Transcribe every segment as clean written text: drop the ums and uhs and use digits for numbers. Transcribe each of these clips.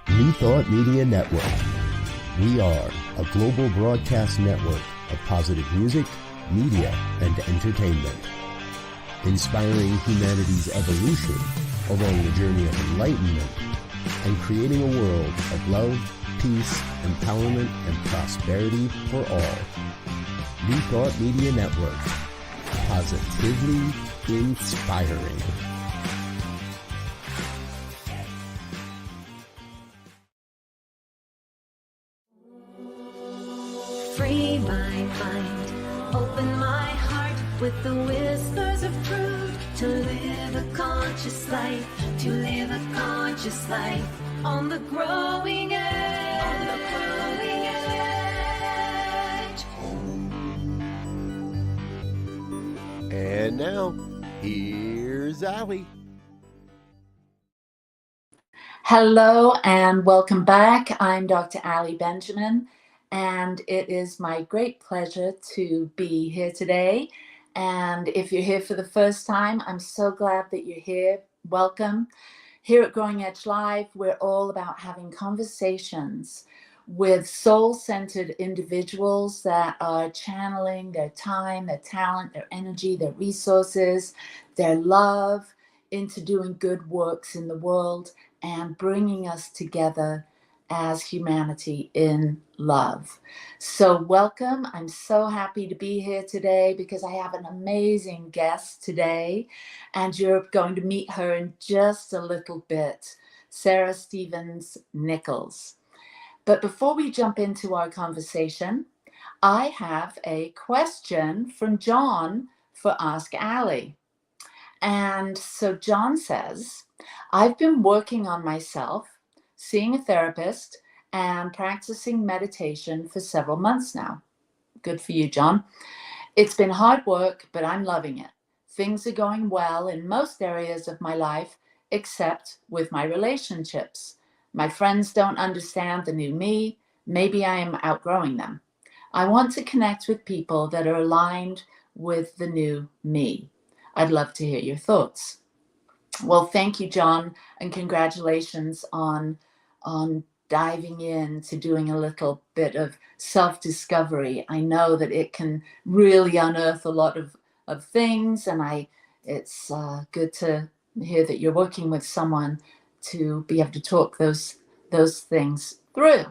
New Thought Media Network. We are a global broadcast network of positive music, media, and entertainment, inspiring humanity's evolution along the journey of enlightenment and creating a world of love, peace, empowerment, and prosperity for all. New Thought Media Network. Positively inspiring. Free my mind, open my heart with the whispers of truth. To live a conscious life, to live a conscious life on the growing edge. On the growing edge. And now, here's Allie. Hello and welcome back. I'm Dr. Allie Benjamin, and it is my great pleasure to be here today. And if you're here for the first time, I'm so glad that you're here. Welcome. Here at Growing Edge Live, we're all about having conversations with soul-centered individuals that are channeling their time, their talent, their energy, their resources, their love into doing good works in the world and bringing us together as humanity in love. So welcome. I'm so happy to be here today because I have an amazing guest today, and you're going to meet her in just a little bit, Sara Nichols. But before we jump into our conversation, I have a question from John for Ask Allie. And so John says, I've been working on myself, seeing a therapist, and practicing meditation for several months now. Good for you, John. It's been hard work, but I'm loving it. Things are going well in most areas of my life, except with my relationships. My friends don't understand the new me. Maybe I am outgrowing them. I want to connect with people that are aligned with the new me. I'd love to hear your thoughts. Well, thank you, John, and congratulations on diving in to doing a little bit of self-discovery. I know that it can really unearth a lot of things, and it's good to hear that you're working with someone to be able to talk those things through.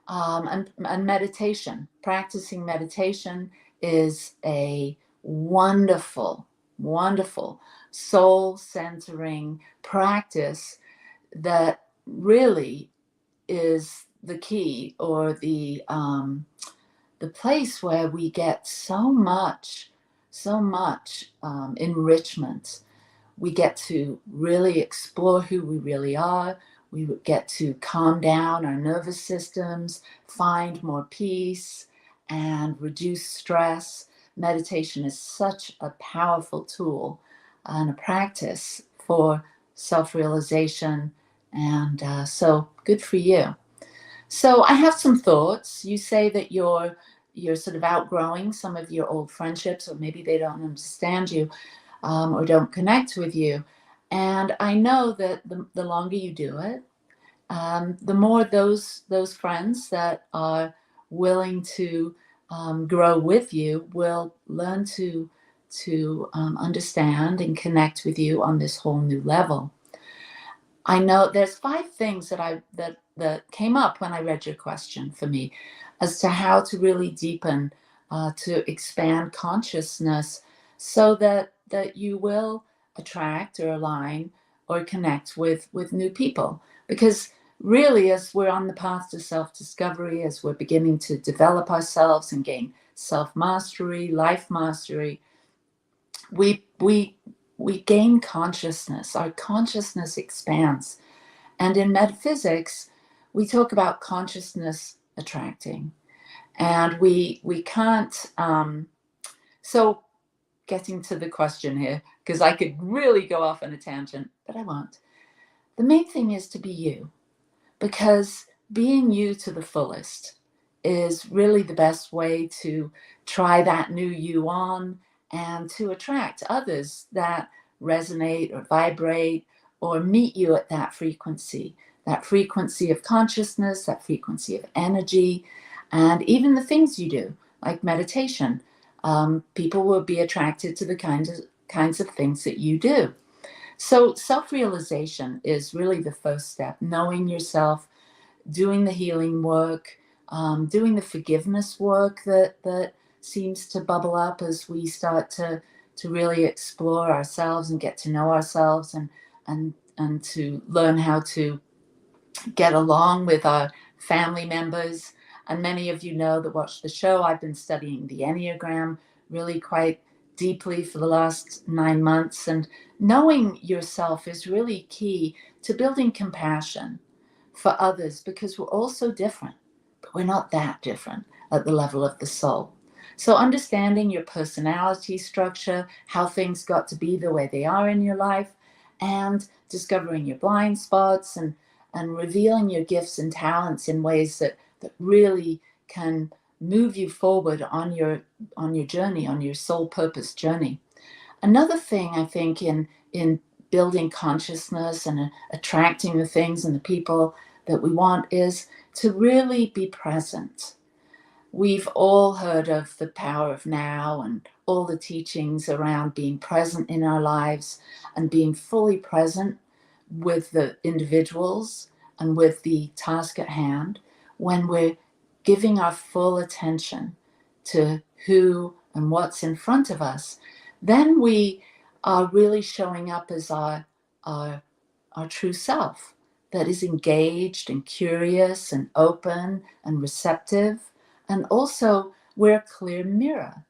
And meditation, practicing meditation is a wonderful soul-centering practice that really is the key, or the place where we get so much enrichment. We get to really explore who we really are. We get to calm down our nervous systems, find more peace, and reduce stress. Meditation is such a powerful tool and a practice for self-realization, and so good for you. So I have some thoughts. You say that you're sort of outgrowing some of your old friendships, or maybe they don't understand you or don't connect with you. And I know that the longer you do it, the more those friends that are willing to grow with you will learn to understand and connect with you on this whole new level. I know there's 5 things that came up when I read your question for me as to how to really deepen, to expand consciousness so that you will attract or align or connect with new people. Because really, as we're on the path to self-discovery, as we're beginning to develop ourselves and gain self-mastery, life mastery, we gain consciousness. Our consciousness expands. And in metaphysics, we talk about consciousness attracting. And we can't, so getting to the question here, because I could really go off on a tangent, but I won't. The main thing is to be you, because being you to the fullest is really the best way to try that new you on and to attract others that resonate or vibrate or meet you at that frequency of consciousness, that frequency of energy, and even the things you do, like meditation. People will be attracted to the kinds of things that you do. So self-realization is really the first step, knowing yourself, doing the healing work, doing the forgiveness work that seems to bubble up as we start to really explore ourselves and get to know ourselves, and to learn how to get along with our family members. And many of you know that watch the show, I've been studying the Enneagram really quite deeply for the last 9 months. And knowing yourself is really key to building compassion for others, because we're all so different, but we're not that different at the level of the soul. So understanding your personality structure, how things got to be the way they are in your life, and discovering your blind spots, and revealing your gifts and talents in ways that really can move you forward on your journey, on your soul purpose journey. Another thing I think in building consciousness and attracting the things and the people that we want is to really be present. We've all heard of the power of now and all the teachings around being present in our lives and being fully present with the individuals and with the task at hand. When we're giving our full attention to who and what's in front of us, then we are really showing up as our true self, that is engaged and curious and open and receptive. And also, we're a clear mirror.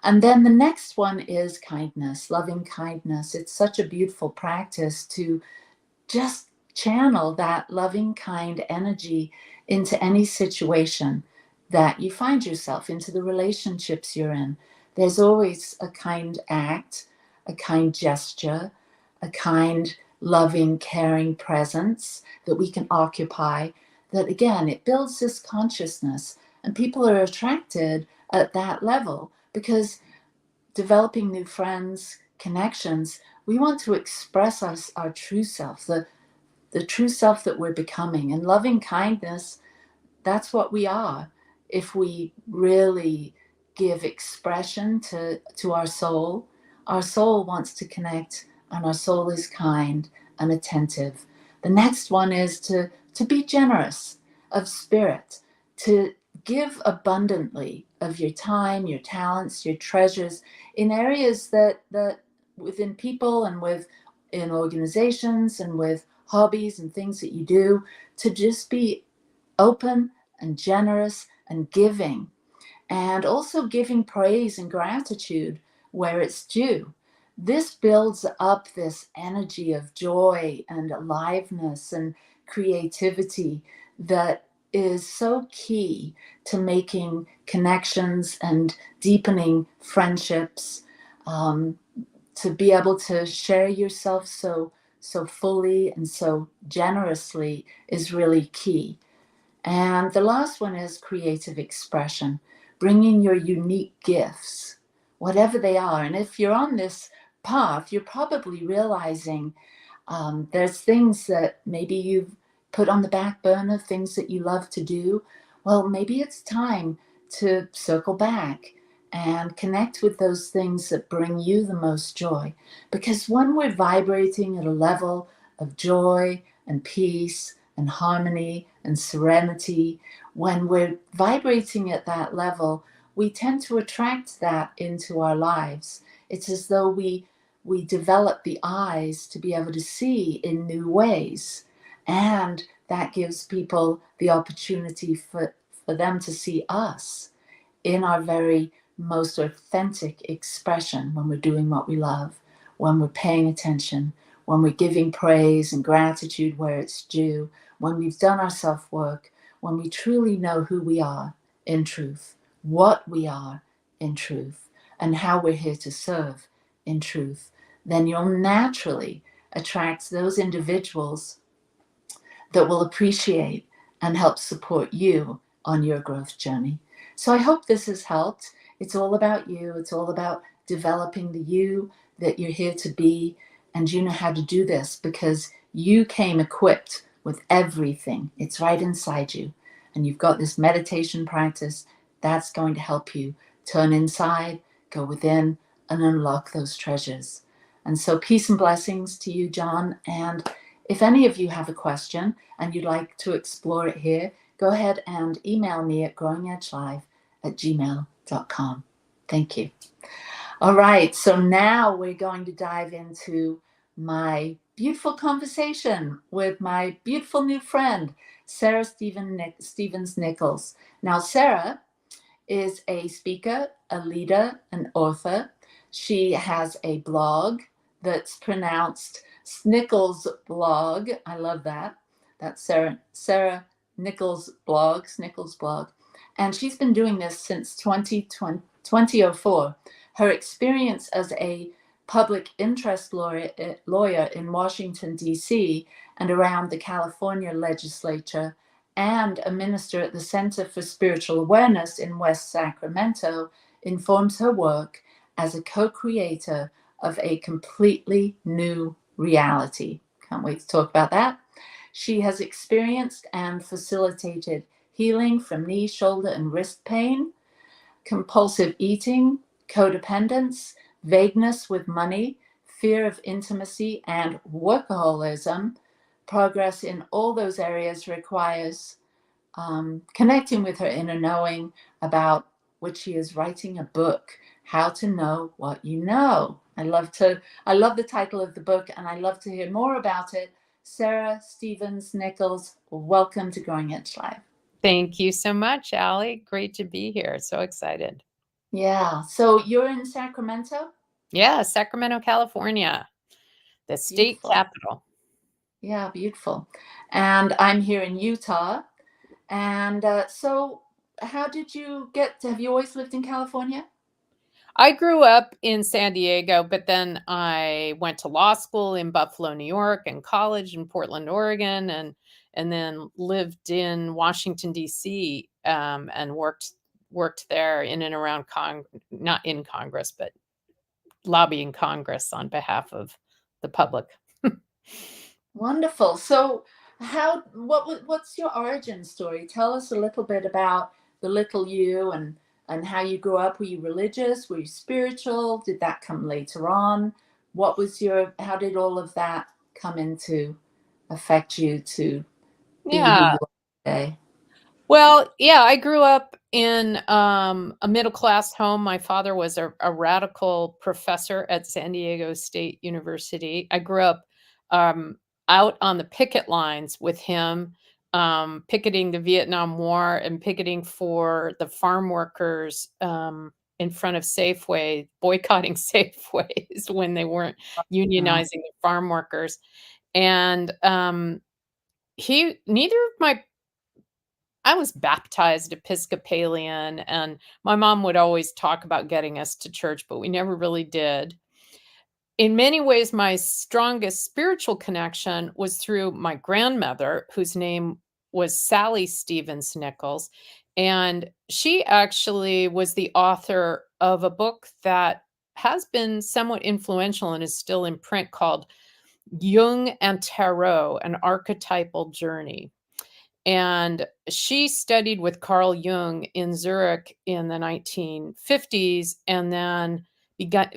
And then the next one is kindness, loving kindness. It's such a beautiful practice to just channel that loving, kind energy into any situation that you find yourself, into the relationships you're in. There's always a kind act, a kind gesture, a kind, loving, caring presence that we can occupy, that again, it builds this consciousness, and people are attracted at that level, because developing new friends, connections, we want to express our true self, the true self that we're becoming. And loving kindness, that's what we are. If we really give expression to our soul wants to connect, and our soul is kind and attentive. The next one is to be generous of spirit, to give abundantly of your time, your talents, your treasures in areas that within people and in organizations and with hobbies and things that you do, to just be open and generous and giving, and also giving praise and gratitude where it's due. This builds up this energy of joy and aliveness and creativity that is so key to making connections and deepening friendships. To be able to share yourself so fully and so generously is really key. And the last one is creative expression, bringing your unique gifts, whatever they are. And if you're on this path, you're probably realizing there's things that maybe you've put on the back burner, things that you love to do. Well, maybe it's time to circle back and connect with those things that bring you the most joy. Because when we're vibrating at a level of joy and peace and harmony and serenity, when we're vibrating at that level, we tend to attract that into our lives. It's as though we develop the eyes to be able to see in new ways. And that gives people the opportunity for them to see us in our very most authentic expression, when we're doing what we love, when we're paying attention, when we're giving praise and gratitude where it's due, when we've done our self-work, when we truly know who we are in truth, what we are in truth, and how we're here to serve in truth, then you'll naturally attract those individuals that will appreciate and help support you on your growth journey. So I hope this has helped. It's all about you. It's all about developing the you that you're here to be. And you know how to do this because you came equipped with everything. It's right inside you. And you've got this meditation practice that's going to help you turn inside, go within, and unlock those treasures. And so peace and blessings to you, John. And if any of you have a question and you'd like to explore it here, go ahead and email me at growingedgelive@gmail.com. Thank you. All right, so now we're going to dive into my beautiful conversation with my beautiful new friend, Sara Stevens Nichols. Now, Sara is a speaker, a leader, an author. She has a blog that's pronounced Snickles blog. I love that. That's Sara Nichols blog, Snickles blog. And she's been doing this since 2004. Her experience as a public interest lawyer in Washington, D.C., and around the California legislature, and a minister at the Center for Spiritual Awareness in West Sacramento, informs her work as a co-creator of a completely new reality. Can't wait to talk about that. She has experienced and facilitated healing from knee, shoulder, and wrist pain, compulsive eating, codependence, vagueness with money, fear of intimacy, and workaholism. Progress in all those areas requires connecting with her inner knowing, about which she is writing a book, How to Know What You Know. I love the title of the book, and I love to hear more about it. Sara Stevens Nichols, welcome to Growing Edge Live. Thank you so much, Allie. Great to be here. So excited. Yeah. So you're in Sacramento? Yeah, Sacramento, California, the state capital. Yeah, beautiful. And I'm here in Utah. And so how did you have you always lived in California? I grew up in San Diego, but then I went to law school in Buffalo, New York, and college in Portland, Oregon, and then lived in Washington, D.C., and worked there in and around not in Congress, but lobbying Congress on behalf of the public. Wonderful. So what's your origin story? Tell us a little bit about the little you and how you grew up. Were you religious? Were you spiritual? Did that come later on? How did all of that come into affect you to be who you are today? Well, yeah, I grew up in a middle-class home. My father was a radical professor at San Diego State University. I grew up out on the picket lines with him, picketing the Vietnam War and picketing for the farm workers in front of Safeway, boycotting Safeways when they weren't unionizing the farm workers. And I was baptized Episcopalian, and my mom would always talk about getting us to church, but we never really did. In many ways, my strongest spiritual connection was through my grandmother, whose name was Sally Stevens Nichols. And she actually was the author of a book that has been somewhat influential and is still in print, called Jung and Tarot, An Archetypal Journey. And she studied with Carl Jung in Zurich in the 1950s, and then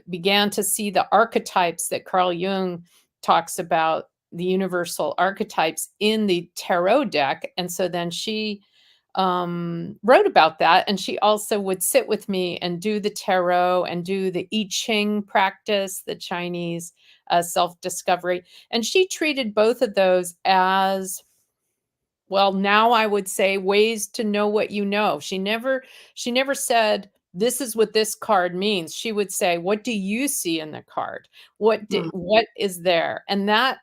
began to see the archetypes that Carl Jung talks about, the universal archetypes in the tarot deck. And so then she wrote about that. And she also would sit with me and do the tarot and do the I Ching practice, the Chinese self-discovery. And she treated both of those as, well, now I would say, ways to know what you know. She never said, this is what this card means. She would say, what do you see in the card? What is there? And that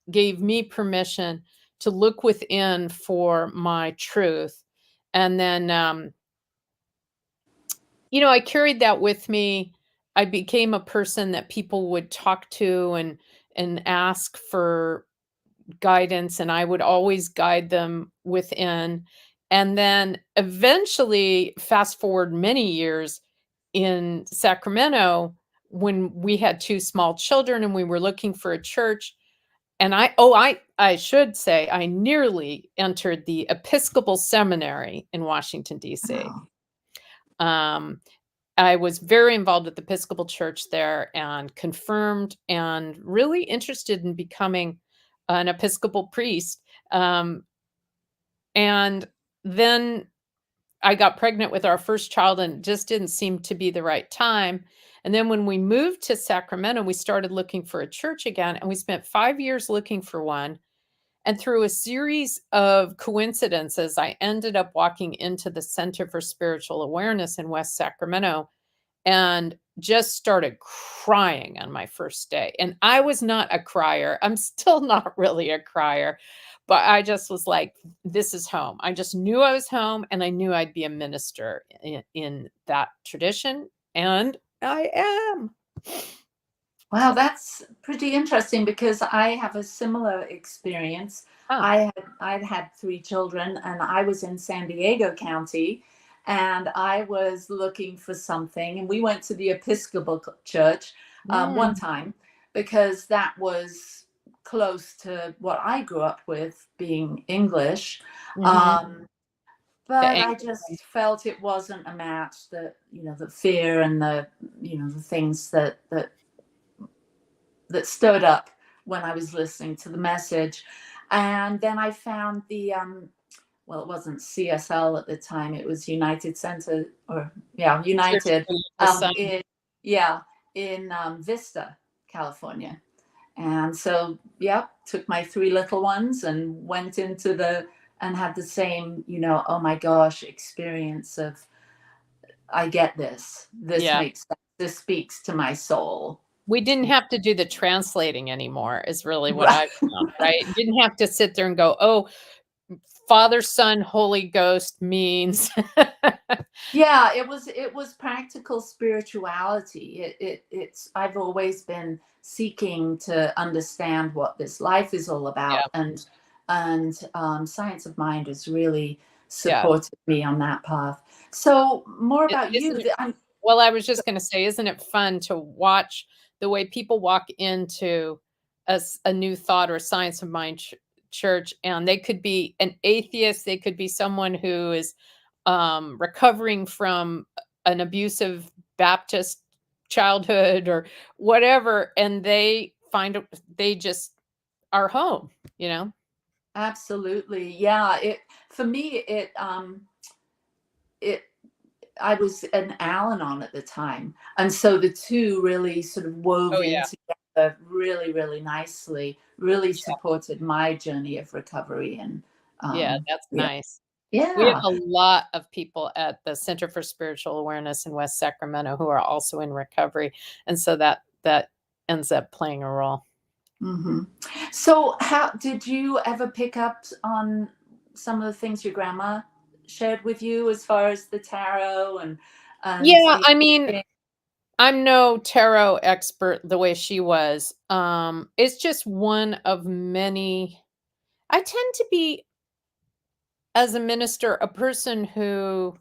gave me permission to look within for my truth. And then, I carried that with me. I became a person that people would talk to and ask for guidance, and I would always guide them within. And then eventually, fast forward many years, in Sacramento, when we had 2 small children and we were looking for a church, and I should say I nearly entered the Episcopal Seminary in Washington, D.C. Oh, I was very involved with the Episcopal Church there and confirmed and really interested in becoming an Episcopal priest. And then I got pregnant with our first child and it just didn't seem to be the right time. And then when we moved to Sacramento, we started looking for a church again, and we spent 5 years looking for one. And through a series of coincidences, I ended up walking into the Center for Spiritual Awareness in West Sacramento and just started crying on my first day. And I was not a crier. I'm still not really a crier, but I just was like, this is home. I just knew I was home, and I knew I'd be a minister in that tradition. And I am. wow, that's pretty interesting, because I have a similar experience. Huh. I'd had 3 children, and I was in San Diego County, and I was looking for something, and we went to the Episcopal Church one Mm, time, because that was close to what I grew up with, being English. mhm. Um, The but I Anglican. just felt it wasn't a match. That, the fear and the things that stood up when I was listening to the message. And then I found the well, it wasn't CSL at the time, it was United Center, or Church United, of the Sun. in Vista, California. And so, took my 3 little ones and went and had the same, oh my gosh, experience of, I get this. This Yeah. makes sense. This speaks to my soul. We didn't have to do the translating anymore, is really what Right. I found, right? Didn't have to sit there and go, oh, Father, Son, Holy Ghost means. Yeah, it was practical spirituality. It's I've always been seeking to understand what this life is all Yeah, about, and Science of Mind has really yeah. supported me on that path. So more about you. Isn't it well, I was just gonna say, isn't it fun to watch the way people walk into a new thought or science of mind church, and they could be an atheist, they could be someone who is, recovering from an abusive Baptist childhood or whatever, and they just are home, you know? Absolutely, yeah. It for me, it I was an Al-Anon at the time, and so the two really sort of wove Oh, in yeah. together really, really nicely. Really supported my journey of recovery, and Yeah, that's yeah, nice. We have yeah. a lot of people at the Center for Spiritual Awareness in West Sacramento who are also in recovery, and so that ends up playing a role. hmm So, how did you ever pick up on some of the things your grandma shared with you, as far as the tarot and Yeah, the I mean, I'm no tarot expert the way she was. It's just one of many. I tend to be, as a minister, a person who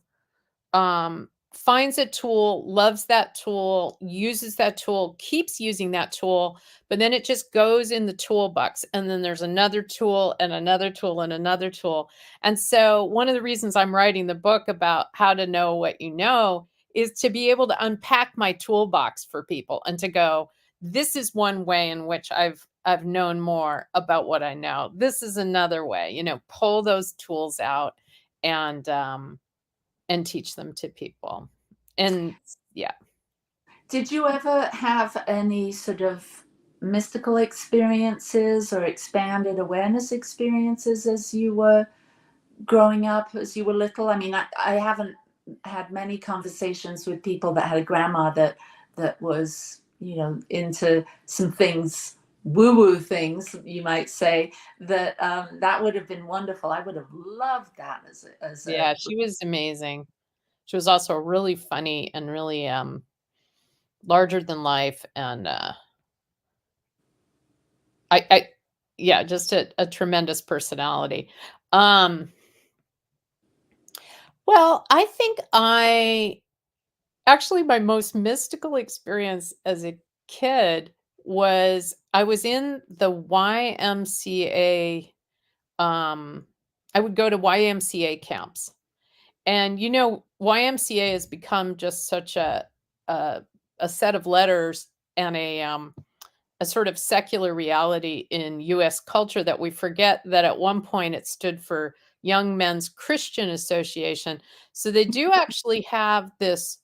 finds a tool, loves that tool, uses that tool, keeps using that tool, but then it just goes in the toolbox. And then there's another tool and another tool and another tool. And so, one of the reasons I'm writing the book about how to know what you know is to be able to unpack my toolbox for people and to go, this is one way in which I've known more about what I know. This is another way, pull those tools out and teach them to people. And yeah. Did you ever have any sort of mystical experiences or expanded awareness experiences as you were growing up, as you were little? I mean, I haven't had many conversations with people that had a grandma that was, into some things, woo-woo things, you might say, that would have been wonderful. I would have loved that as a Yeah, she was amazing. She was also really funny and really larger than life, and I yeah, just a tremendous personality. Um well, I think I actually, my most mystical experience as a kid was I was in the YMCA. I would go to YMCA camps. And YMCA has become just such a, a set of letters and a sort of secular reality in US culture that we forget that at one point it stood for Young Men's Christian Association. So they do actually have this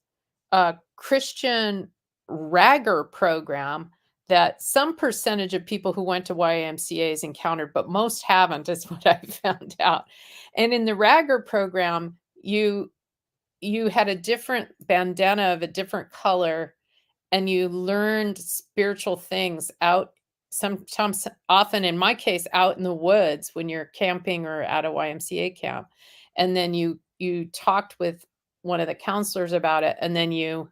Christian ragger program that some percentage of people who went to YMCA's encountered, but most haven't, is what I found out. And in the ragger program, you had a different bandana of a different color, and you learned spiritual things out, sometimes, often in my case, out in the woods when you're camping or at a YMCA camp. And then you talked with one of the counselors about it, and then you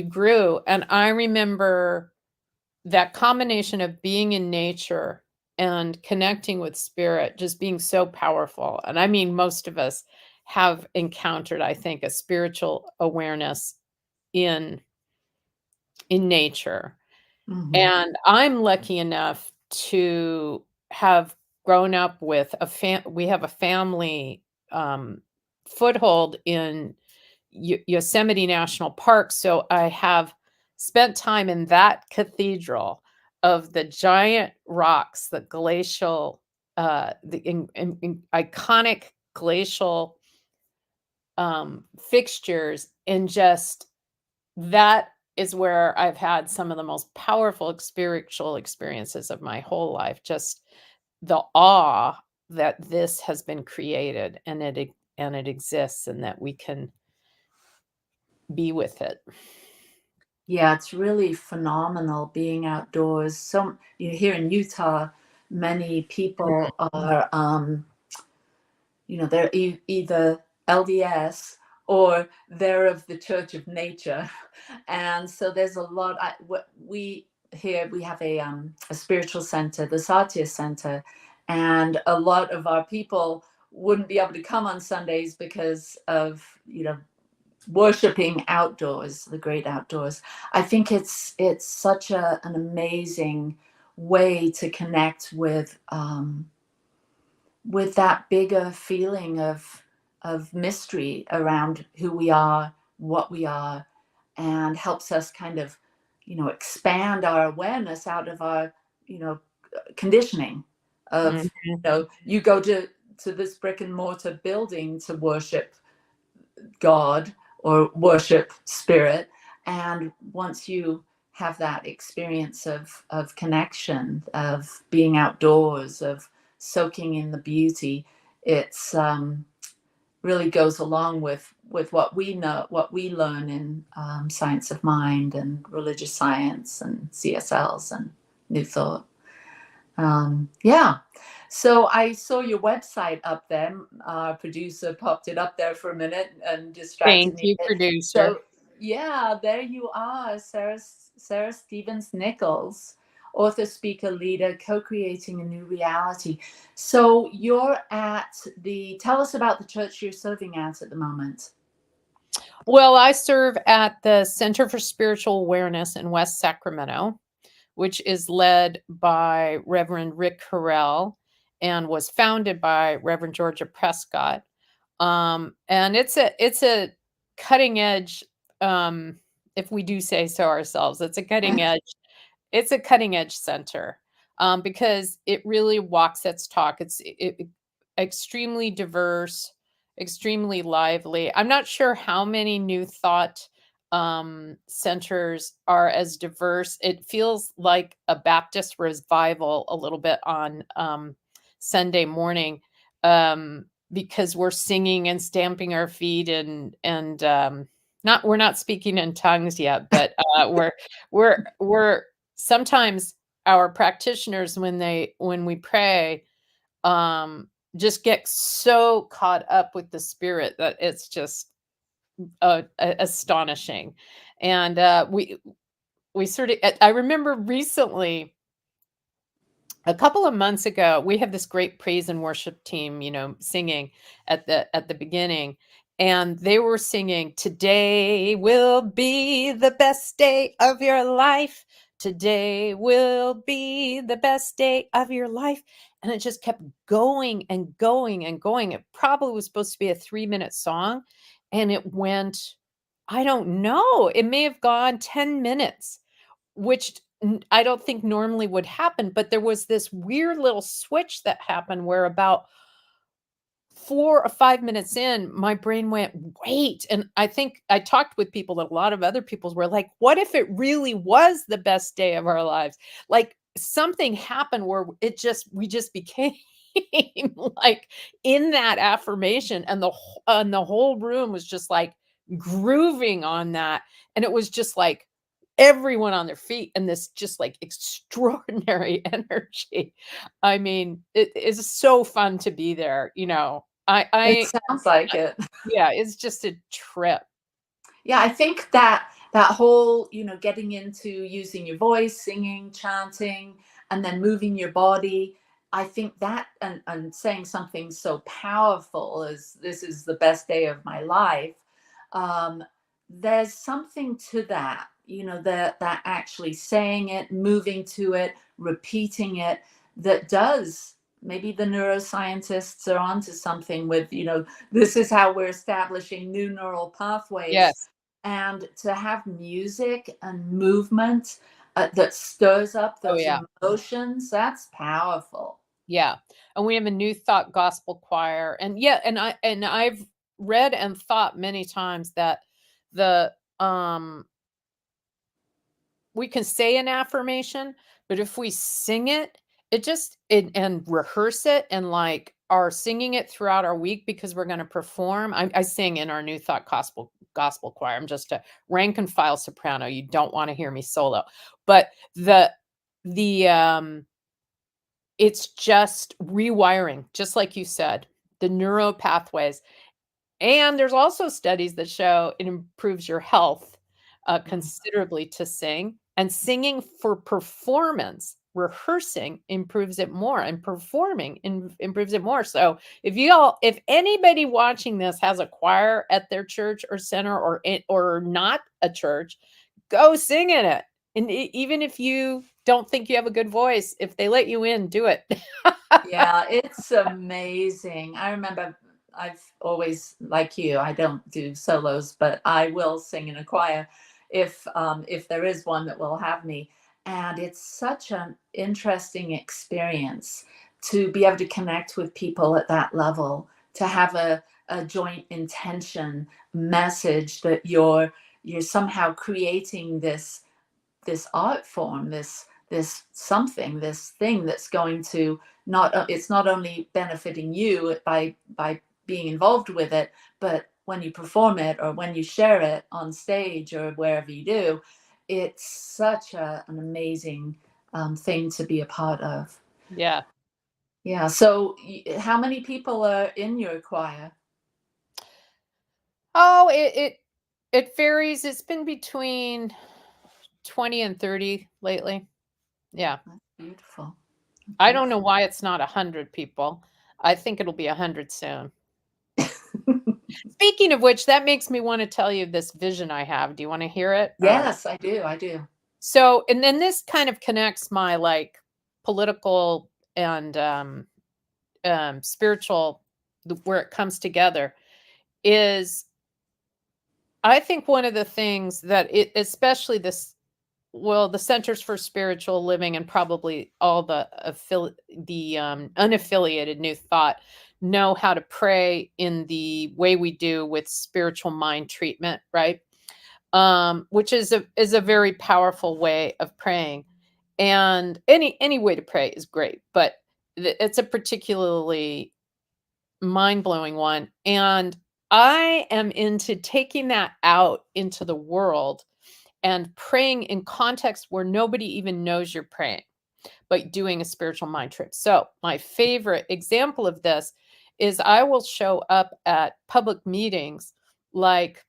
grew. And I remember that combination of being in nature and connecting with spirit just being so powerful. And I mean, most of us have encountered, I think, a spiritual awareness in nature. Mhm. And I'm lucky enough to have grown up with we have a family foothold in Yosemite National Park. So I have spent time in that cathedral of the giant rocks, the glacial, iconic glacial fixtures, and just that is where I've had some of the most powerful spiritual experiences of my whole life. Just the awe that this has been created, and it exists, and that we can be with it. Yeah, it's really phenomenal being outdoors. So, here in Utah, many people are, they're either LDS or they're of the Church of Nature, and so there's a lot. We here we have a spiritual center, the Satya Center, and a lot of our people wouldn't be able to come on Sundays because of worshiping outdoors, the great outdoors. I think it's such an amazing way to connect with that bigger feeling of mystery around who we are, what we are, and helps us kind of expand our awareness out of our conditioning of you go to this brick and mortar building to worship God or worship spirit, and once you have that experience of connection, of being outdoors, of soaking in the beauty, it's really goes along with what we know, what we learn in science of mind and religious science and CSLs and New Thought. Yeah. So I saw your website up there. Our producer popped it up there for a minute and distracted Thank me. you, producer. So yeah, there you are, Sara Stevens Nichols, author, speaker, leader, co-creating a new reality. So you're tell us about the church you're serving at the moment. Well, I serve at the Center for Spiritual Awareness in West Sacramento, which is led by Reverend Rick Harrell and was founded by Reverend Georgia Prescott. And it's a cutting edge, if we do say so ourselves. It's a cutting edge center, because it really walks its talk. It's extremely diverse, extremely lively. I'm not sure how many New Thought centers are as diverse. It feels like a Baptist revival a little bit on Sunday morning, because we're singing and stamping our feet and not we're not speaking in tongues yet, but we're sometimes our practitioners, when we pray, just get so caught up with the spirit that it's just astonishing. And we sort of, I remember recently, a couple of months ago, we have this great praise and worship team, singing at the beginning. and they were singing, "Today will be the best day of your life. Today will be the best day of your life." And it just kept going and going and going. It probably was supposed to be a 3-minute song, and it went, I don't know, it may have gone 10 minutes, which I don't think normally would happen, but there was this weird little switch that happened where about 4 or 5 minutes in, my brain went, "Wait," and I think I talked with people that a lot of other people were like, "What if it really was the best day of our lives?" Like, something happened where we just became like in that affirmation, and the whole room was just like grooving on that, and it was just like everyone on their feet and this just like extraordinary energy. I mean, it is so fun to be there, you know. It sounds like I it. yeah, it's just a trip. Yeah, I think that that whole, getting into using your voice, singing, chanting, and then moving your body, I think that and saying something so powerful as this is the best day of my life, um, there's something to that, that actually saying it, moving to it, repeating it, that does. Maybe the neuroscientists are onto something with, this is how we're establishing new neural pathways. Yes. And to have music and movement that stirs up Oh, those yeah. emotions, that's powerful. Yeah. And we have a New Thought gospel choir. And yeah, I've read and thought many times that the we can say an affirmation, but if we sing it, and rehearse it and like are singing it throughout our week because we're going to perform. I sing in our New Thought gospel choir. I'm just a rank and file soprano. You don't want to hear me solo, but the it's just rewiring, just like you said, the neuro pathways. And there's also studies that show it improves your health Mhm. considerably to sing, and singing for performance, rehearsing improves it more, and performing improves it more. So if anybody watching this has a choir at their church or center or not a church, go sing in it. And even if you don't think you have a good voice, if they let you in, do it. Yeah, it's amazing. I remember I've always, like you, I don't do solos, but I will sing in a choir if there is one that will have me. And it's such an interesting experience to be able to connect with people at that level, to have a joint intention message that you're somehow creating this art form, this something, this thing that's going to it's not only benefiting you by being involved with it, but when you perform it or when you share it on stage or wherever you do, it's such an amazing thing to be a part of. Yeah. Yeah. So, how many people are in your choir? Oh, it varies. It's been between 20 and 30 lately. Yeah. That's beautiful. I don't know Beautiful. why it's not 100 people. I think it'll be 100 soon. Speaking of which, that makes me want to tell you this vision I have. Do you want to hear it? Yes, I do. I do. So, and then this kind of connects my like political and spiritual, where it comes together is, I think one of the things that especially the Centers for Spiritual Living and probably all the unaffiliated New Thought know how to pray in the way we do with spiritual mind treatment, right? Which is a very powerful way of praying, and any way to pray is great, but it's a particularly mind-blowing one. And I am into taking that out into the world and praying in context where nobody even knows you're praying, but doing a spiritual mind trip. So, my favorite example of this is I will show up at public meetings like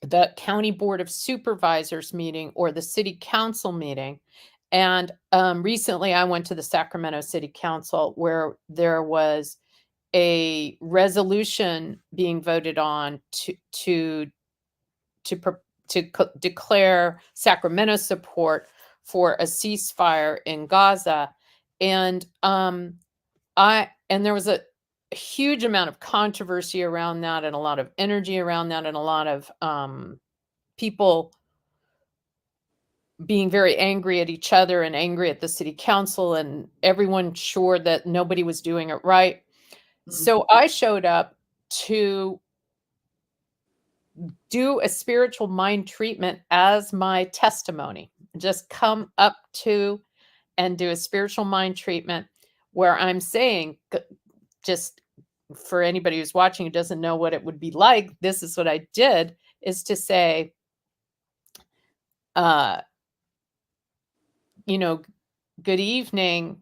the county board of supervisors meeting or the city council meeting. And recently I went to the Sacramento City Council where there was a resolution being voted on to declare Sacramento support for a ceasefire in Gaza. And there was a huge amount of controversy around that, and a lot of energy around that, and a lot of people being very angry at each other and angry at the city council, and everyone sure that nobody was doing it right. So I showed up to do a spiritual mind treatment as my testimony. Just come up to and do a spiritual mind treatment where I'm saying, just for anybody who's watching who doesn't know what it would be like, this is what I did, is to say, good evening,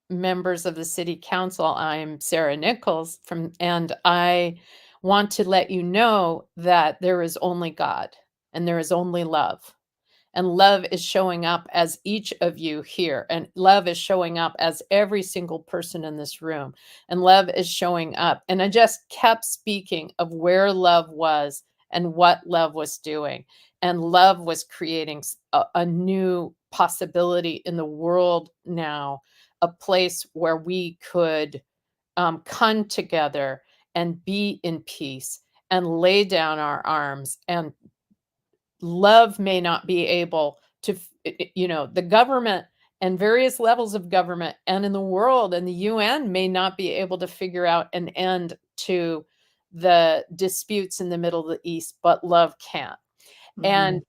members of the city council. I'm Sara Nichols and I want to let you know that there is only God and there is only love. And love is showing up as each of you here. And love is showing up as every single person in this room. And love is showing up. And I just kept speaking of where love was and what love was doing. And love was creating a new possibility in the world now, a place where we could come together and be in peace and lay down our arms. And love may not be able to, the government and various levels of government and in the world and the UN may not be able to figure out an end to the disputes in the Middle East, but love can. And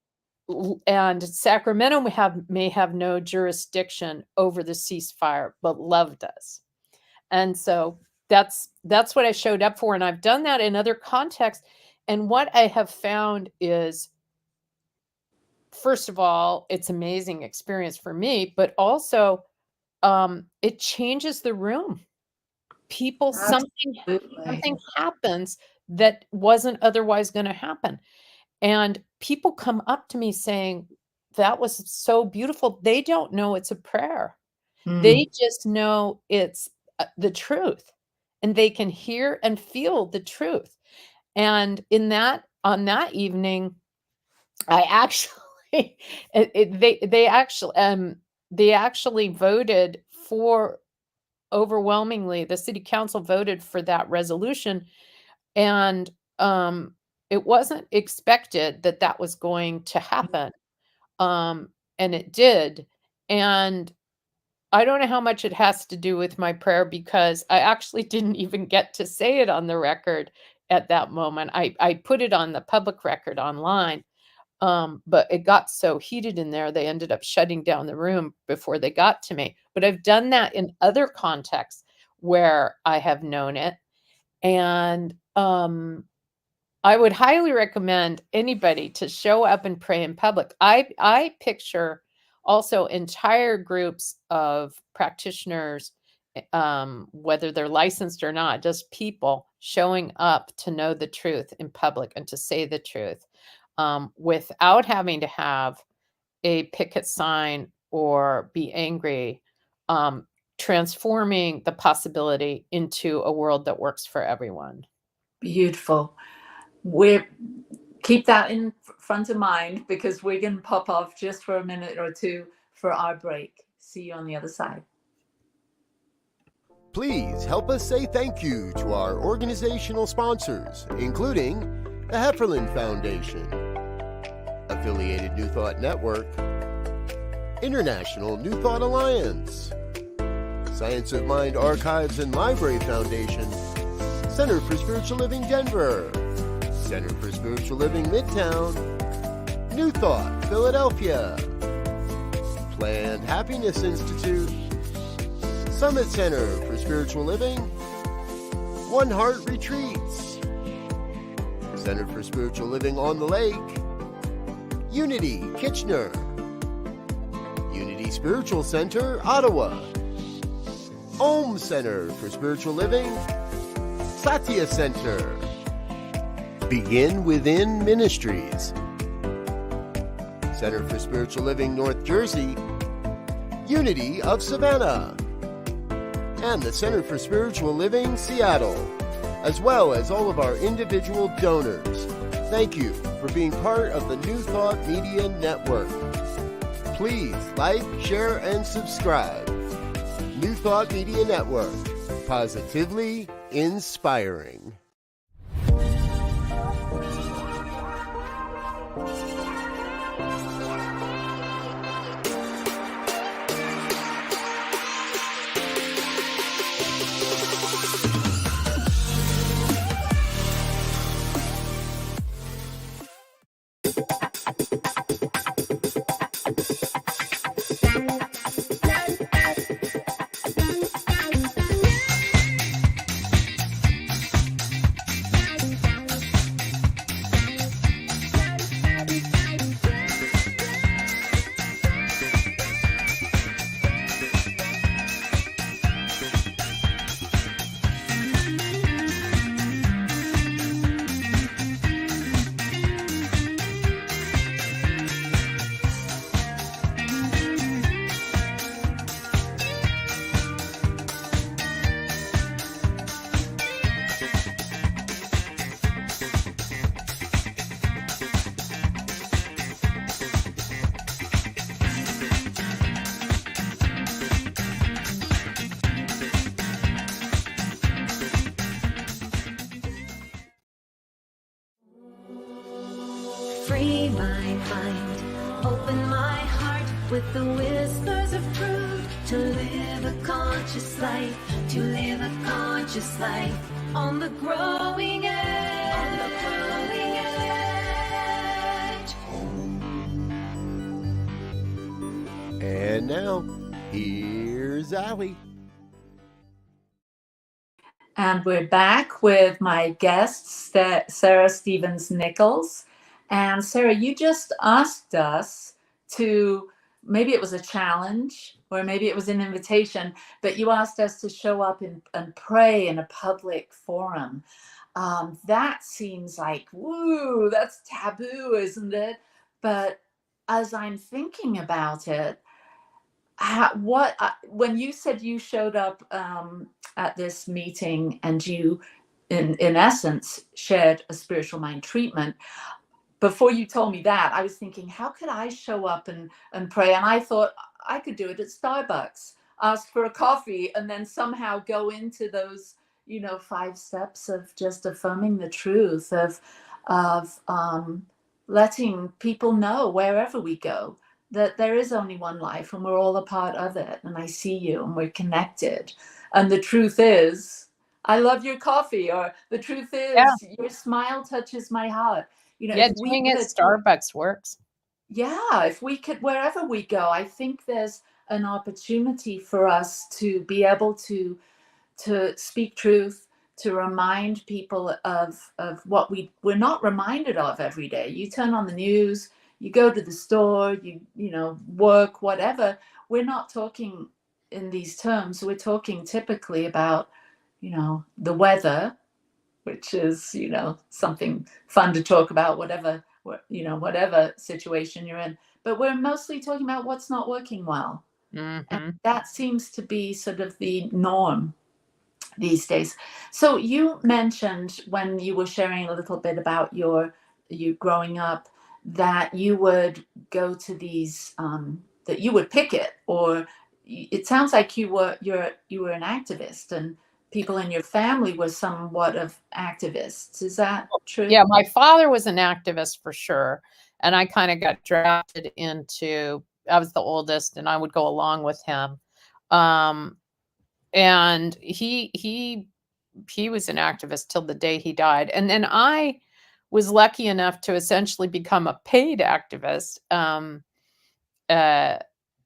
Sacramento may have no jurisdiction over the ceasefire, but love does. And so that's what I showed up for. And I've done that in other contexts. And what I have found is, first of all, it's an amazing experience for me, but also it changes the room. People, something happens that wasn't otherwise going to happen. And people come up to me saying, that was so beautiful. They don't know it's a prayer. They just know it's the truth, and they can hear and feel the truth. And on that evening, I actually, they actually voted for, overwhelmingly, the city council voted for that resolution. And it wasn't expected that was going to happen. And it did. And I don't know how much it has to do with my prayer, because I actually didn't even get to say it on the record at that moment. I put it on the public record online, but it got so heated in there, they ended up shutting down the room before they got to me. But I've done that in other contexts where I have known it. And I would highly recommend anybody to show up and pray in public. I picture also entire groups of practitioners, whether they're licensed or not, just people showing up to know the truth in public and to say the truth without having to have a picket sign or be angry, transforming the possibility into a world that works for everyone. Beautiful. Keep that in front of mind, because we're going to pop off just for a minute or two for our break. See you on the other side. Please help us say thank you to our organizational sponsors, including the Hefferland Foundation, Affiliated New Thought Network, International New Thought Alliance, Science of Mind Archives and Library Foundation, Center for Spiritual Living Denver, Center for Spiritual Living Midtown, New Thought Philadelphia, Planned Happiness Institute, Summit Center for Spiritual Living, One Heart Retreats, Center for Spiritual Living on the Lake, Unity Kitchener, Unity Spiritual Center Ottawa, Om Center for Spiritual Living, thesatyacenter, Begin Within Ministries, Center for Spiritual Living North Jersey, Unity of Savannah, and the Center for Spiritual Living, Seattle, as well as all of our individual donors. Thank you for being part of the New Thought Media Network. Please like, share, and subscribe. New Thought Media Network, positively inspiring. Free my mind, open my heart with the whispers of truth. To live a conscious life, to live a conscious life on the growing edge. On the growing edge. And now, here's Allie. And we're back with my guest, Sara Stevens-Nichols. And Sara, you just asked us to, maybe it was a challenge or maybe it was an invitation, but you asked us to show up and pray in a public forum. That seems like, woo, that's taboo, isn't it? But as I'm thinking about it, when you said you showed up at this meeting and you, in essence, shared a spiritual mind treatment, before you told me that, I was thinking, how could I show up and pray? And I thought I could do it at Starbucks, ask for a coffee, and then somehow go into those, 5 steps of just affirming the truth of letting people know wherever we go that there is only one life and we're all a part of it. And I see you and we're connected. And the truth is, I love your coffee, or the truth is, your smile touches my heart. Doing it at Starbucks works. Yeah, if we could, wherever we go, I think there's an opportunity for us to be able to speak truth, to remind people of what we're not reminded of every day. You turn on the news, you go to the store, you work, whatever. We're not talking in these terms. We're talking typically about, the weather, which is, something fun to talk about, whatever situation you're in. But we're mostly talking about what's not working well. Mm-hmm. And that seems to be sort of the norm these days. So you mentioned when you were sharing a little bit about you growing up, that you would go to these, that you would picket, or it sounds like you were an activist, and people in your family were somewhat of activists. Is that true? Yeah, my father was an activist for sure. And I kind of got drafted into, I was the oldest and I would go along with him. And he was an activist till the day he died. And then I was lucky enough to essentially become a paid activist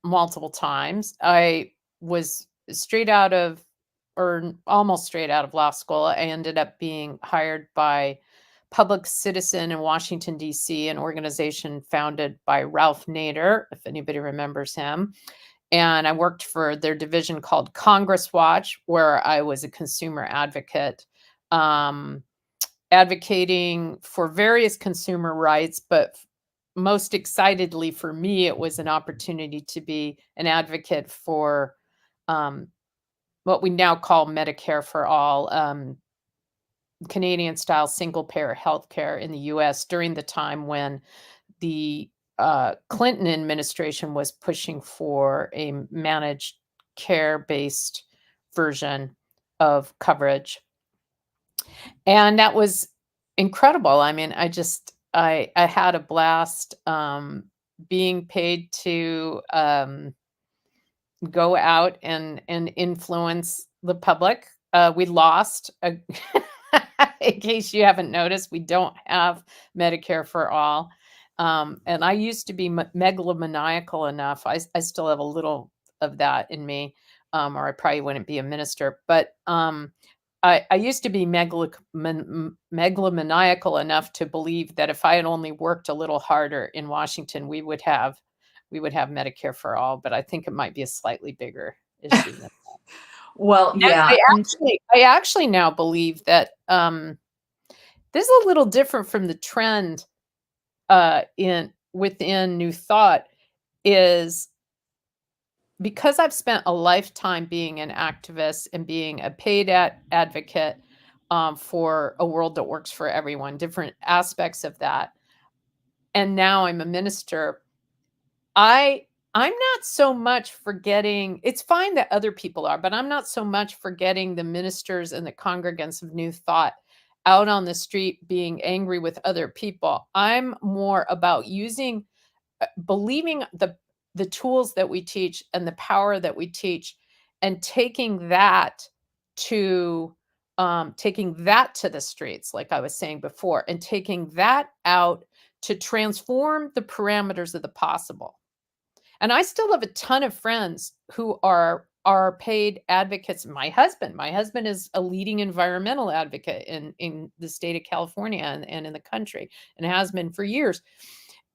multiple times. I was almost straight out of law school. I ended up being hired by Public Citizen in Washington, D.C., an organization founded by Ralph Nader, if anybody remembers him. And I worked for their division called Congress Watch, where I was a consumer advocate, advocating for various consumer rights. But most excitedly for me, it was an opportunity to be an advocate for what we now call Medicare for all, Canadian-style single-payer healthcare in the U.S. during the time when the Clinton administration was pushing for a managed care-based version of coverage. And that was incredible. I mean, I had a blast being paid to go out and influence the public. We lost. In case you haven't noticed, we don't have Medicare for all. And I used to be megalomaniacal enough. I still have a little of that in me, or I probably wouldn't be a minister. But I used to be megalomaniacal enough to believe that if I had only worked a little harder in Washington, we would have Medicare for all. But I think it might be a slightly bigger issue than that. Well, yeah. I actually now believe that this is a little different from the trend within New Thought, is because I've spent a lifetime being an activist and being a paid advocate for a world that works for everyone, different aspects of that. And now I'm a minister. I'm not so much forgetting, it's fine that other people are, but I'm not so much forgetting the ministers and the congregants of New Thought out on the street being angry with other people. I'm more about believing the tools that we teach and the power that we teach, and taking that to the streets, like I was saying before, and taking that out to transform the parameters of the possible. And I still have a ton of friends who are paid advocates. My husband is a leading environmental advocate in the state of California and in the country, and has been for years.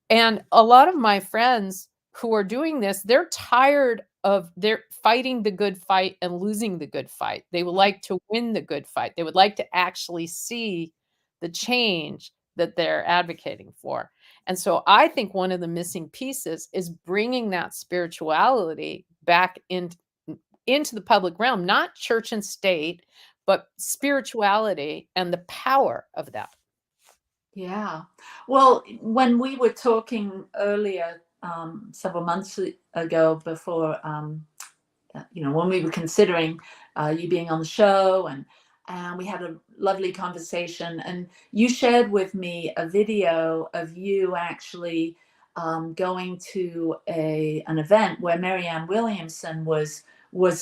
And a lot of my friends who are doing this, they're tired of they're fighting the good fight and losing the good fight. They would like to win the good fight. They would like to actually see the change that they're advocating for. And so I think one of the missing pieces is bringing that spirituality back into the public realm, not church and state, but spirituality and the power of that. Yeah. Well, when we were talking earlier, several months ago, before, when we were considering you being on the show, and we had a lovely conversation, and you shared with me a video of you actually going to an event where Marianne Williamson was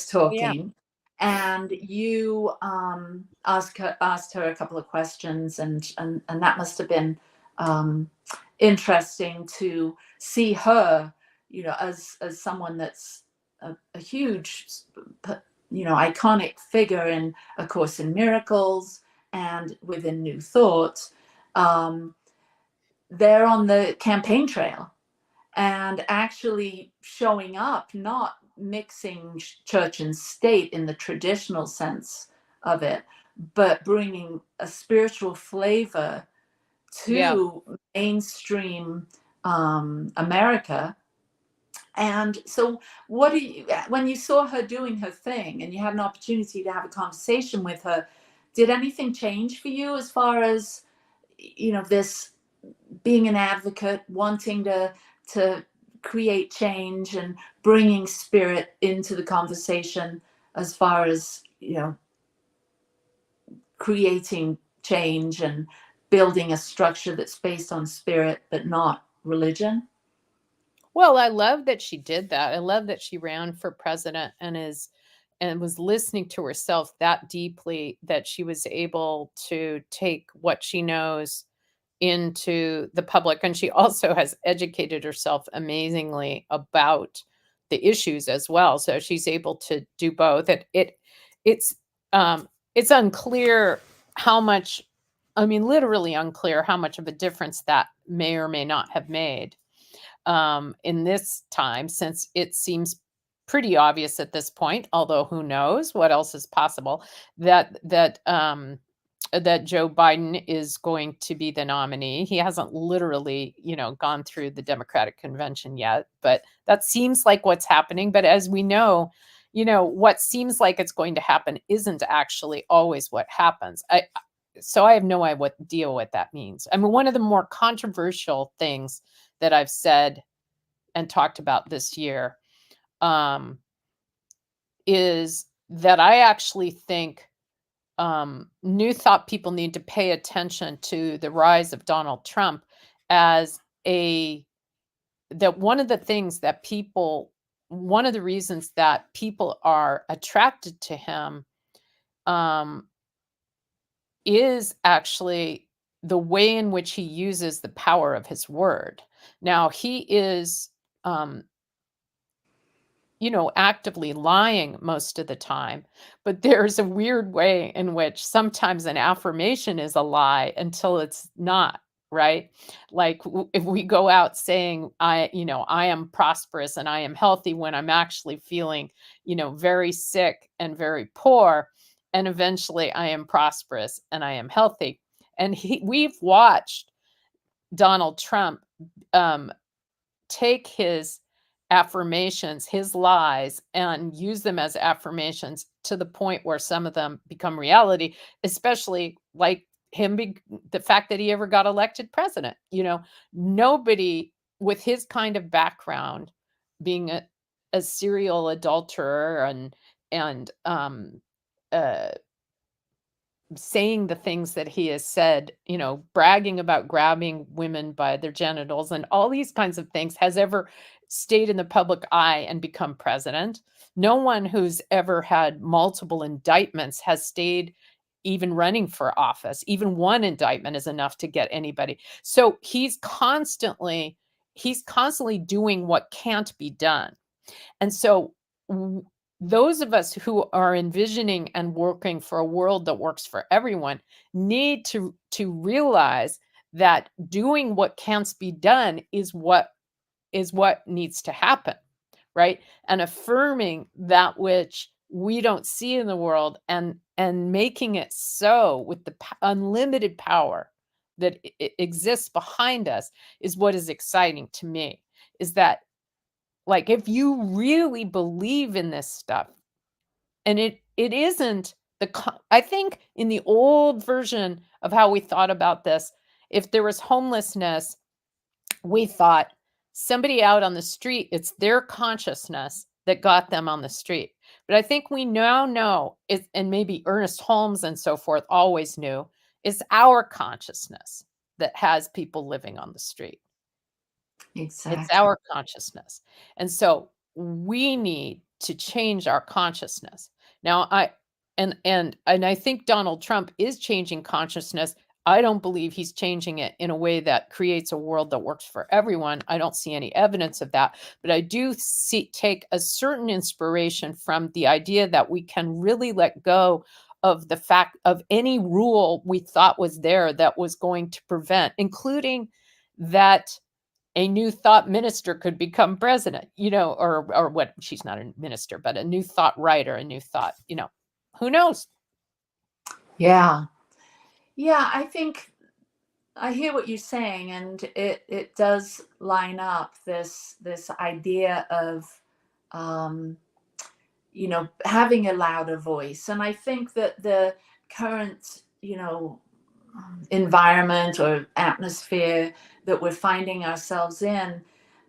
talking. And you asked her a couple of questions, and that must have been interesting to see her, as someone that's a huge, iconic figure in A Course in Miracles and within New Thought. They're on the campaign trail and actually showing up, not mixing church and state in the traditional sense of it, but bringing a spiritual flavor to mainstream America. And so when you saw her doing her thing and you had an opportunity to have a conversation with her, did anything change for you as far as, this being an advocate, wanting to create change and bringing spirit into the conversation, as far as, creating change and building a structure that's based on spirit but not religion? Well, I love that she did that. I love that she ran for president and was listening to herself that deeply, that she was able to take what she knows into the public. And she also has educated herself amazingly about the issues as well. So she's able to do both. It's unclear how much, literally unclear how much of a difference that may or may not have made in this time, since it seems pretty obvious at this point, although who knows what else is possible, that Joe Biden is going to be the nominee. He hasn't literally, gone through the Democratic convention yet, but that seems like what's happening. But as we know, what seems like it's going to happen isn't actually always what happens. So I have no idea what that means. I mean, one of the more controversial things that I've said and talked about this year is that I actually think New Thought people need to pay attention to the rise of Donald Trump as that one of the reasons that people are attracted to him is actually the way in which he uses the power of his word. Now, he is, actively lying most of the time, but there's a weird way in which sometimes an affirmation is a lie until it's not, right? Like if we go out saying, I am prosperous and I am healthy when I'm actually feeling, very sick and very poor, and eventually I am prosperous and I am healthy. And we've watched Donald Trump take his affirmations, his lies, and use them as affirmations to the point where some of them become reality, especially like the fact that he ever got elected president. Nobody with his kind of background, being a serial adulterer and saying the things that he has said, bragging about grabbing women by their genitals and all these kinds of things, has ever stayed in the public eye and become president. No one who's ever had multiple indictments has stayed even running for office. Even one indictment is enough to get anybody. So he's constantly doing what can't be done. And so those of us who are envisioning and working for a world that works for everyone need to realize that doing what can't be done is what needs to happen, right? And affirming that which we don't see in the world and making it so with the unlimited power that exists behind us is what is exciting to me. Is that, like, if you really believe in this stuff, and it isn't I think in the old version of how we thought about this, if there was homelessness, we thought somebody out on the street, it's their consciousness that got them on the street. But I think we now know, and maybe Ernest Holmes and so forth always knew, it's our consciousness that has people living on the street. Exactly. It's our consciousness. And so we need to change our consciousness. Now, I think Donald Trump is changing consciousness. I don't believe he's changing it in a way that creates a world that works for everyone. I don't see any evidence of that, but I do take a certain inspiration from the idea that we can really let go of the fact of any rule we thought was there that was going to prevent, including that a New Thought minister could become president, or what, she's not a minister, but a New Thought writer, a New Thought, who knows? Yeah. Yeah, I think I hear what you're saying, and it does line up this idea of having a louder voice. And I think that the current environment or atmosphere that we're finding ourselves in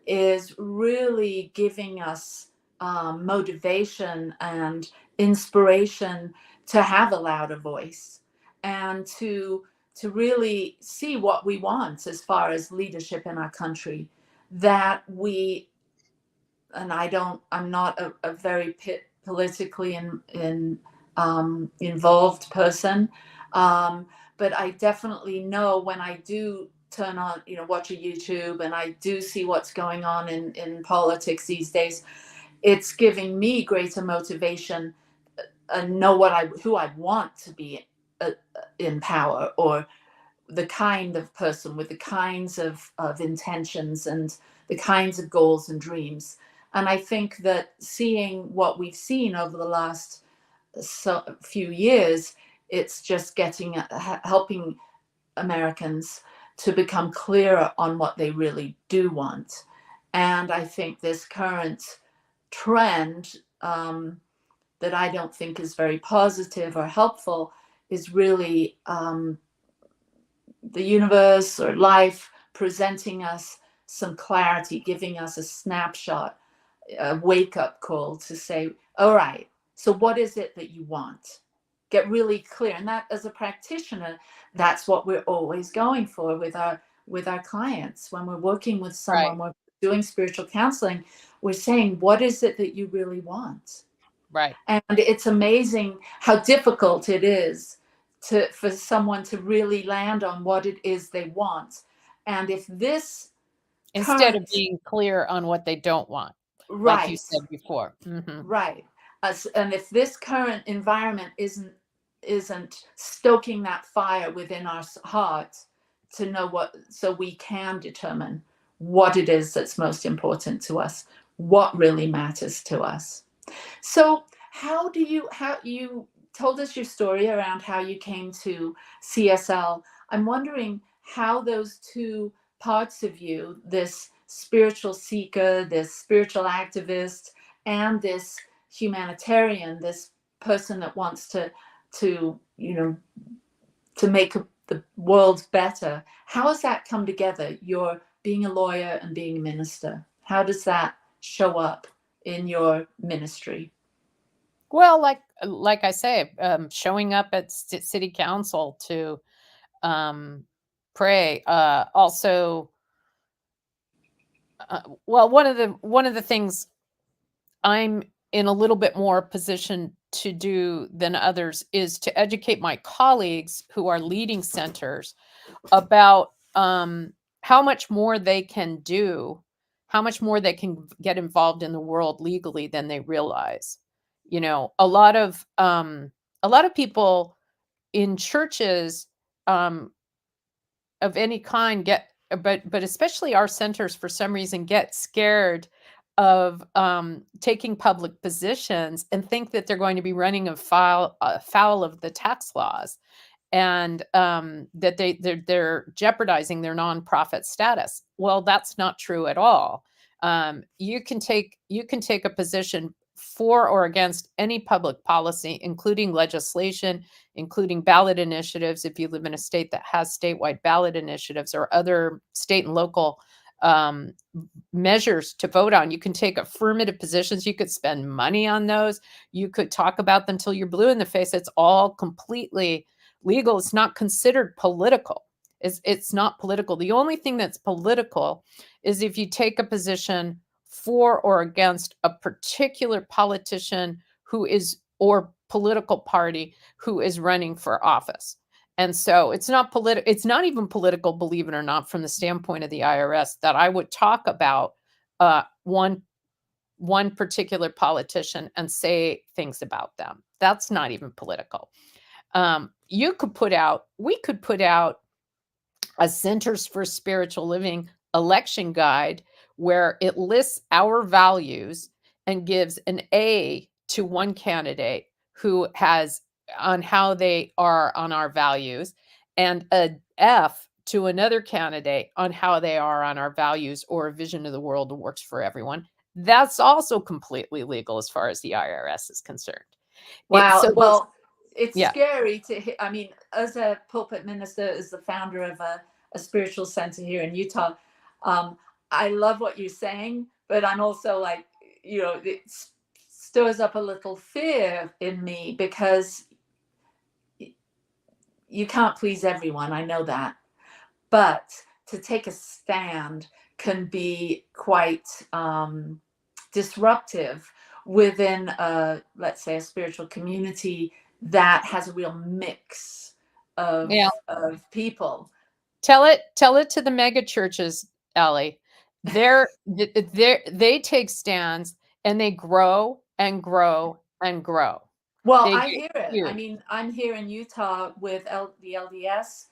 is really giving us motivation and inspiration to have a louder voice and to really see what we want as far as leadership in our country. That we, and I'm not a very politically involved person, but I definitely know when I do turn on, watch a YouTube, and I do see what's going on in politics these days, it's giving me greater motivation and know who I want to be in power, or the kind of person with the kinds of intentions and the kinds of goals and dreams. And I think that seeing what we've seen over the last few years, it's just helping Americans to become clearer on what they really do want. And I think this current trend that I don't think is very positive or helpful is really the universe or life presenting us some clarity, giving us a snapshot, a wake-up call to say, all right, so what is it that you want? Get really clear. And that, as a practitioner, that's what we're always going for with our clients. When we're working with someone, we're doing spiritual counseling, we're saying, what is it that you really want? Right. And it's amazing how difficult it is for someone to really land on what it is they want. And if this instead of being clear on what they don't want, like you said before. Mm-hmm. Right. And if this current environment isn't stoking that fire within our heart to know what, so we can determine what it is that's most important to us, what really matters to us. So how you told us your story around how you came to CSL. I'm wondering how those two parts of you, this spiritual seeker, this spiritual activist, and this humanitarian, this person that wants to make the world better, how has that come together? You're being a lawyer and being a minister. How does that show up in your ministry? Well, like I say, showing up at city council to pray. Also, well, one of the things I'm in a little bit more position to do than others is to educate my colleagues who are leading centers about how much more they can do, how much more they can get involved in the world legally than they realize. You know, a lot of people in churches of any kind but especially our centers for some reason get scared of taking public positions and think that they're going to be running foul of the tax laws, and that they're jeopardizing their nonprofit status. Well, that's not true at all. You can take a position for or against any public policy, including legislation, including ballot initiatives. If you live in a state that has statewide ballot initiatives or other state and local measures to vote on, you can take affirmative positions. You could spend money on those. You could talk about them till you're blue in the face. It's all completely legal. It's not considered political. It's not political. The only thing that's political is if you take a position for or against a particular politician who is, or political party who is running for office. And so it's not even political, believe it or not, from the standpoint of the IRS, that I would talk about one particular politician and say things about them. That's not even political. We could put out a Centers for Spiritual Living election guide where it lists our values and gives an A to one candidate who has on how they are on our values, and a F to another candidate on how they are on our values or a vision of the world that works for everyone. That's also completely legal as far as the IRS is concerned. Wow. It's scary to hear. I mean, as a pulpit minister, as the founder of a spiritual center here in Utah, I love what you're saying, but I'm also like, it stirs up a little fear in me because you can't please everyone. I know that. But to take a stand can be quite disruptive within, let's say, a spiritual community that has a real mix of people. Tell it to the mega churches, Ellie. They take stands and they grow and grow and grow. Well, I hear it. Huge. I mean, I'm here in Utah with the LDS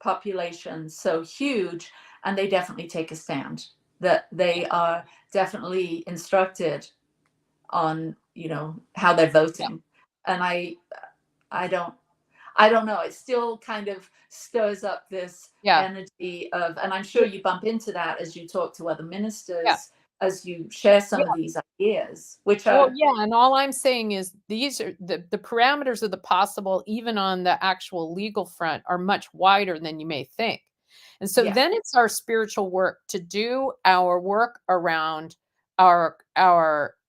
population so huge, and they definitely take a stand. That they are definitely instructed on, how they're voting, and I don't know. It still kind of stirs up this energy of, and I'm sure you bump into that as you talk to other ministers, as you share some of these ideas, which Well, are, yeah, and all I'm saying is these are the parameters of the possible, even on the actual legal front, are much wider than you may think. And so yeah. then it's our spiritual work to do our work around our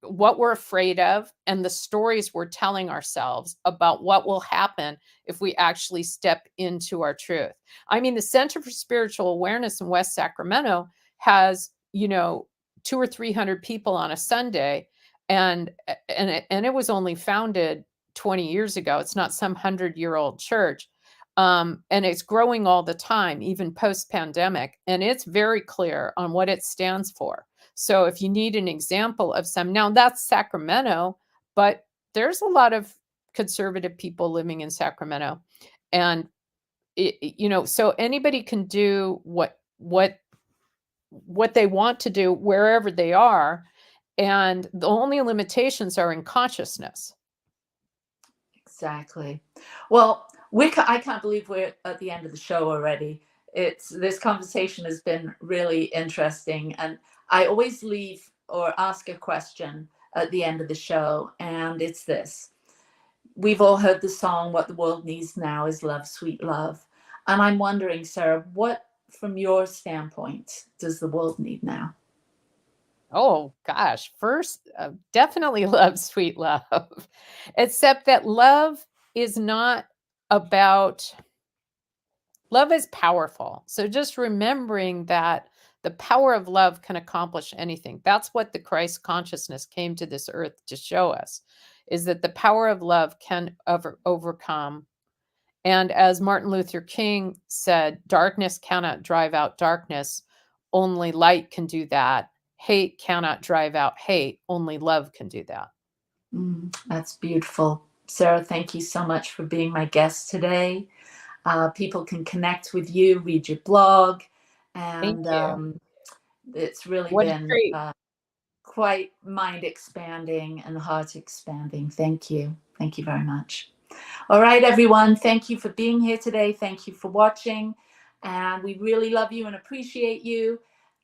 what we're afraid of and the stories we're telling ourselves about what will happen if we actually step into our truth. I mean, the Center for Spiritual Awareness in West Sacramento has, 200 or 300 people on a Sunday, and it was only founded 20 years ago. It's not some 100-year-old church. And it's growing all the time, even post-pandemic. And it's very clear on what it stands for. So if you need an example of now that's Sacramento, but there's a lot of conservative people living in Sacramento. And, so anybody can do what they want to do wherever they are. And the only limitations are in consciousness. Exactly. Well, I can't believe we're at the end of the show already. This conversation has been really interesting, and I always leave or ask a question at the end of the show, and it's this. We've all heard the song, "What the World Needs Now is Love, Sweet Love." And I'm wondering, Sarah, what, from your standpoint, does the world need now? Oh gosh, first, definitely love, sweet love. Except that love is not about, love is powerful. So just remembering that the power of love can accomplish anything. That's what the Christ consciousness came to this earth to show us, is that the power of love can overcome. And as Martin Luther King said, darkness cannot drive out darkness. Only light can do that. Hate cannot drive out hate. Only love can do that. That's beautiful. Sarah, thank you so much for being my guest today. People can connect with you, read your blog, and it's really been quite mind expanding and heart expanding. Thank you. Thank you very much. All right, everyone. Thank you for being here today. Thank you for watching. And we really love you and appreciate you.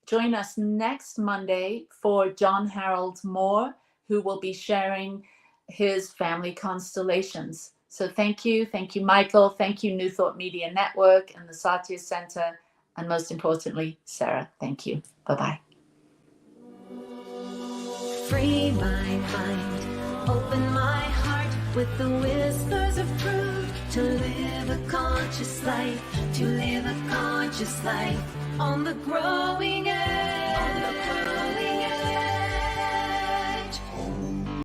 Join us next Monday for John Harold Moore, who will be sharing his family constellations. So thank you. Thank you, Michael. Thank you, New Thought Media Network and the Satya Center. And most importantly, Sarah, thank you. Bye-bye. Free my mind, open my heart with the whispers of truth. To live a conscious life, to live a conscious life on the growing edge.